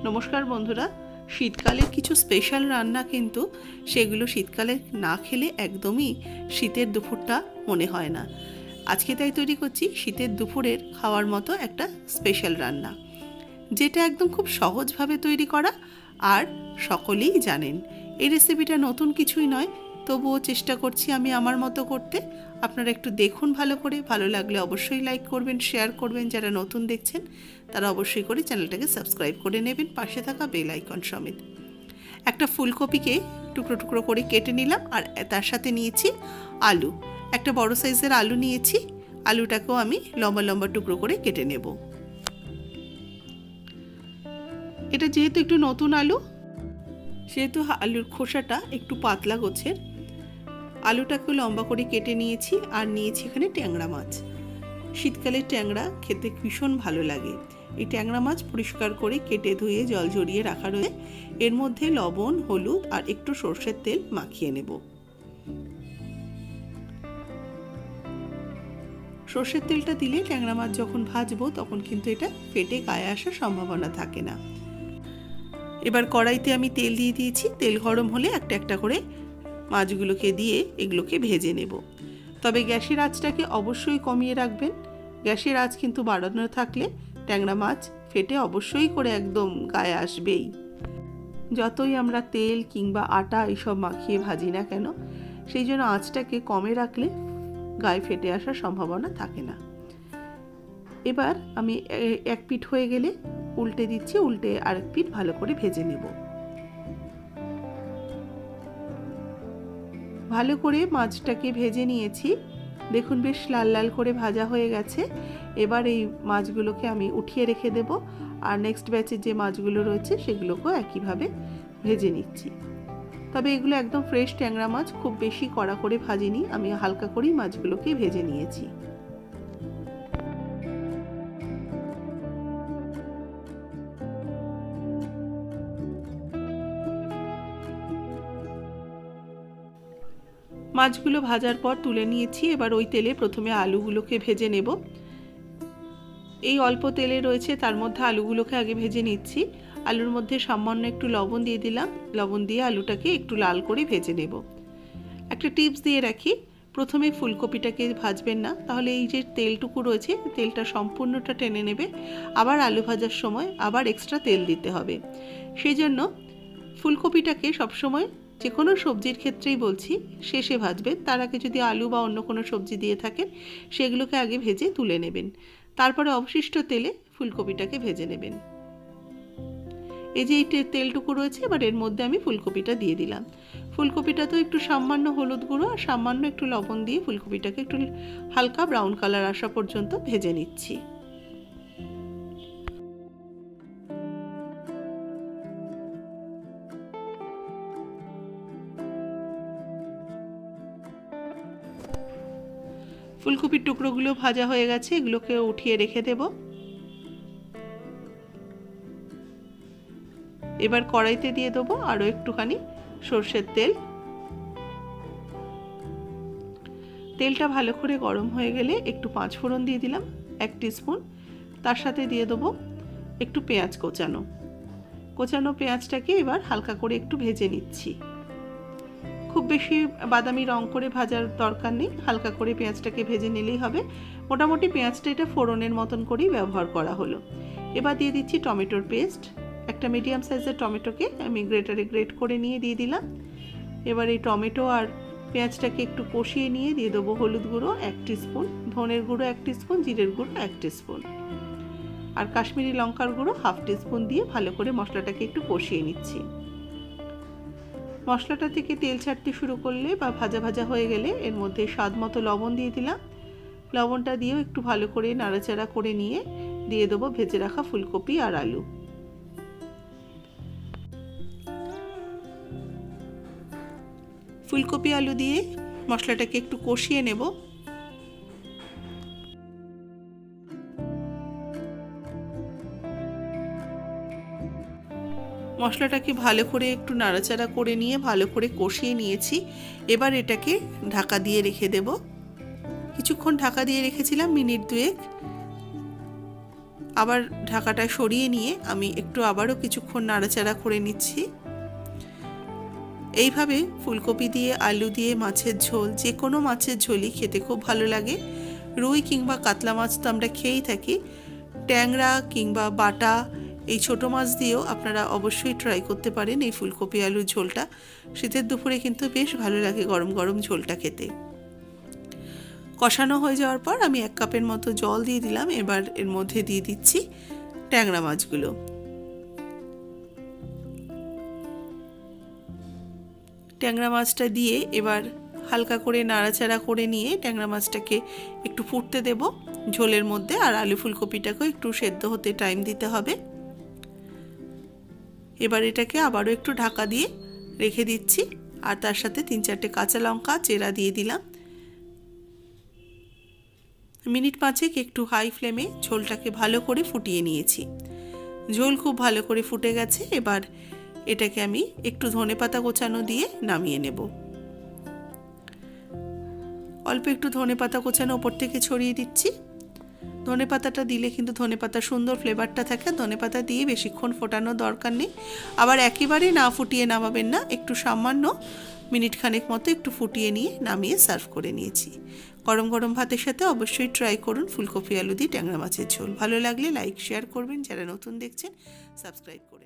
नमस्कार बंधुरा शीतकाले किछु स्पेशल रान्ना किन्तु सेगुलो शीतकाले ना खेले एकदमई शीतेर दुपुरटा मने हय ना। आजके ताई तैरी करछि शीतेर दुपुरेर खाওয়ার मतो एकटा स्पेशल रान्ना जेटा एकदम खूब सहज भावे तैरी करा और सकलेई जानेन। এই রেসিপিটা নতুন কিছুই নয়, তবুও চেষ্টা করছি আমি আমার মতো করতে। আপনারা একটু দেখুন ভালো করে, ভালো লাগলে অবশ্যই লাইক করবেন, শেয়ার করবেন। যারা নতুন দেখছেন তারা অবশ্যই করে চ্যানেলটাকে সাবস্ক্রাইব করে নেবেন, পাশে থাকা বেল আইকন সমেত। একটা ফুলকপিকে টুকরো টুকরো করে কেটে নিলাম আর তার সাথে নিয়েছি আলু। একটা বড় সাইজের আলু নিয়েছি, আলুটাকেও আমি লম্বা লম্বা টুকরো করে কেটে নেব। এটা যেহেতু একটু নতুন আলু সেহেতু আলুর খোসাটা একটু পাতলা গোছের। আলুটাকে লম্বা করে কেটে নিয়েছি আর নিয়েছি এখানে ট্যাংরা মাছ। শীতকালে ট্যাংরা খেতে ভীষণ ভালো লাগে। এই ট্যাংরা মাছ পরিষ্কার করে কেটে ধুয়ে জল ঝরিয়ে রাখা রয়েছে। এর মধ্যে লবণ, হলুদ আর একটু সরষের তেল মাখিয়ে নেব। সরষের তেলটা দিলে ট্যাংরা মাছ যখন ভাজবো তখন কিন্তু এটা ফেটে গায়ে আসার সম্ভাবনা থাকে না। এবার কড়াইতে আমি তেল দিয়ে দিয়েছি। তেল গরম হলে একটা একটা করে মাছগুলোকে দিয়ে এগুলোকে ভেজে নেব। তবে গ্যাসের আঁচটাকে অবশ্যই কমিয়ে রাখবেন। গ্যাসের আঁচ কিন্তু বাড়ানো থাকলে ট্যাংরা মাছ ফেটে অবশ্যই করে একদম গায়ে আসবেই। যতই আমরা তেল কিংবা আটা এইসব মাখিয়ে ভাজি না কেন, সেই জন্য আঁচটাকে কমে রাখলে গায়ে ফেটে আসার সম্ভাবনা থাকে না। এবার আমি এক পিঠ হয়ে গেলে উল্টে দিচ্ছি, উল্টে আরেক পিঠ ভালো করে ভেজে নেব। ভালো করে মাছটাকে ভেজে নিয়েছি, দেখুন বেশ লাল লাল করে ভাজা হয়ে গেছে। এবার এই মাছগুলোকে আমি উঠিয়ে রেখে দেব আর নেক্সট ব্যাচের যে মাছগুলো রয়েছে সেগুলোকেও একইভাবে ভেজে নিচ্ছি। তবে এগুলো একদম ফ্রেশ ট্যাংরা মাছ, খুব বেশি কড়া করে ভাজিনি, আমি হালকা করেই মাছগুলোকে ভেজে নিয়েছি। মাছগুলো ভাজার পর তুলে নিয়েছি। এবার ওই তেলে প্রথমে আলুগুলোকে ভেজে নেব। এই অল্প তেলে রয়েছে তার মধ্যে আলুগুলোকে আগে ভেজে নিচ্ছি। আলুর মধ্যে সামান্য একটু লবণ দিয়ে দিলাম। লবণ দিয়ে আলুটাকে একটু লাল করে ভেজে নেব। একটা টিপস দিয়ে রাখি, প্রথমে ফুলকপিটাকে ভাজবেন না, তাহলে এই যে তেলটুকু রয়েছে তেলটা সম্পূর্ণটা টেনে নেবে। আবার আলু ভাজার সময় আবার এক্সট্রা তেল দিতে হবে। সেই জন্য ফুলকপিটাকে সবসময় যে কোনো সবজির ক্ষেত্রেই বলছি শেষে ভাজবেন। তার আগে যদি আলু বা অন্য কোনো সবজি দিয়ে থাকেন সেগুলোকে আগে ভেজে তুলে নেবেন, তারপরে অবশিষ্ট তেলে ফুলকপিটাকে ভেজে নেবেন। এই যে এই তেলটুকু রয়েছে, এবার এর মধ্যে আমি ফুলকপিটা দিয়ে দিলাম। ফুলকপিটা তো একটু সামান্য হলুদ গুঁড়ো আর সামান্য একটু লবণ দিয়ে ফুলকপিটাকে একটু হালকা ব্রাউন কালার আসা পর্যন্ত ভেজে নিচ্ছি। ফুলকপির টুকরোগুলো ভাজা হয়ে গেছে, এগুলোকে উঠিয়ে রেখে দেব। এবার কড়াইতে দিয়ে দেবো আরও একটুখানি সরষের তেল। তেলটা ভালো করে গরম হয়ে গেলে একটু পাঁচফোড়ন দিয়ে দিলাম 1 টিস্পুন। তার সাথে দিয়ে দেবো একটু পেঁয়াজ কোচানো। কোচানো পেঁয়াজটাকে এবার হালকা করে একটু ভেজে নিচ্ছি। খুব বেশি বাদামি রং করে ভাজার দরকার নেই, হালকা করে পেঁয়াজটাকে ভেজে নিলেই হবে। মোটামুটি পেঁয়াজটা এটা ফোড়নের মতন করেই ব্যবহার করা হলো। এবার দিয়ে দিচ্ছি টমেটোর পেস্ট। একটা মিডিয়াম সাইজের টমেটোকে আমি গ্রেটারে গ্রেট করে নিয়ে দিয়ে দিলাম। এবার এই টমেটো আর পেঁয়াজটাকে একটু কষিয়ে নিয়ে দিয়ে দেবো হলুদ গুঁড়ো 1 টিস্পুন, ধনের গুঁড়ো 1 টিস্পুন, জিরের গুঁড়ো 1 টিস্পুন আর কাশ্মীরি লঙ্কার গুঁড়ো 1/2 টিস্পুন দিয়ে ভালো করে মশলাটাকে একটু কষিয়ে নিচ্ছি। মশলাটা থেকে তেল ছাড়তে শুরু করলে বা ভাজা ভাজা হয়ে গেলে এর মধ্যে স্বাদ মতো লবণ দিয়ে দিলাম। লবণটা দিয়েও একটু ভালো করে নাড়াচাড়া করে নিয়ে দিয়ে দেবো ভেজে রাখা ফুলকপি আর আলু। ফুলকপি আলু দিয়ে মশলাটাকে একটু কষিয়ে নেব। মশলাটাকে ভালো করে একটু নাড়াচাড়া করে নিয়ে ভালো করে কষিয়ে নিয়েছি। এবার এটাকে ঢাকা দিয়ে রেখে দেব। কিছুক্ষণ ঢাকা দিয়ে রেখেছিলাম, মিনিট 2। আবার ঢাকাটা সরিয়ে নিয়ে আমি একটু আবারও কিছুক্ষণ নাড়াচাড়া করে নিচ্ছি। এইভাবে ফুলকপি দিয়ে আলু দিয়ে মাছের ঝোল, যে কোনো মাছের ঝোলই খেতে খুব ভালো লাগে। রুই কিংবা কাতলা মাছ তো আমরা খেয়েই থাকি, ট্যাংরা কিংবা বাটা এই ছোটো মাছ দিয়েও আপনারা অবশ্যই ট্রাই করতে পারেন এই ফুলকপি আলুর ঝোলটা। শীতের দুপুরে কিন্তু বেশ ভালো লাগে গরম গরম ঝোলটা খেতে। কষানো হয়ে যাওয়ার পর আমি 1 কাপের মতো জল দিয়ে দিলাম। এবার এর মধ্যে দিয়ে দিচ্ছি ট্যাংরা মাছগুলো। ট্যাংরা মাছটা দিয়ে এবার হালকা করে নাড়াচাড়া করে নিয়ে ট্যাংরা মাছটাকে একটু ফুটতে দেব ঝোলের মধ্যে, আর আলু ফুলকপিটাকেও একটু সেদ্ধ হতে টাইম দিতে হবে। এবার এটাকে আবারও একটু ঢাকা দিয়ে রেখে দিচ্ছি, আর তার সাথে 3-4টে কাঁচা লঙ্কা চেরা দিয়ে দিলাম। মিনিট 5 একটু হাই ফ্লেমে ঝোলটাকে ভালো করে ফুটিয়ে নিয়েছি। ঝোল খুব ভালো করে ফুটে গেছে। এবার এটাকে আমি একটু ধনেপাতা কোচানো দিয়ে নামিয়ে নেব। অল্প একটু ধনেপাতা কোচানো ওপর থেকে ছড়িয়ে দিচ্ছি। ধনেপাতাটা দিলে কিন্তু ধনেপাতার সুন্দর ফ্লেভারটা থাকে। ধনেপাতা দিয়ে বেশিক্ষণ ফোটানোর দরকার নেই, আবার একেবারে না ফুটিয়ে নামাবেন না, একটু সামান্য মিনিট খানেক মতো একটু ফুটিয়ে নিয়ে নামিয়ে সার্ভ করে নিয়েছি। গরম গরম ভাতের সাথে অবশ্যই ট্রাই করুন ফুলকপি আলু দিয়ে ট্যাংরা মাছের ঝোল। ভালো লাগলে লাইক শেয়ার করবেন, যারা নতুন দেখছেন সাবস্ক্রাইব করে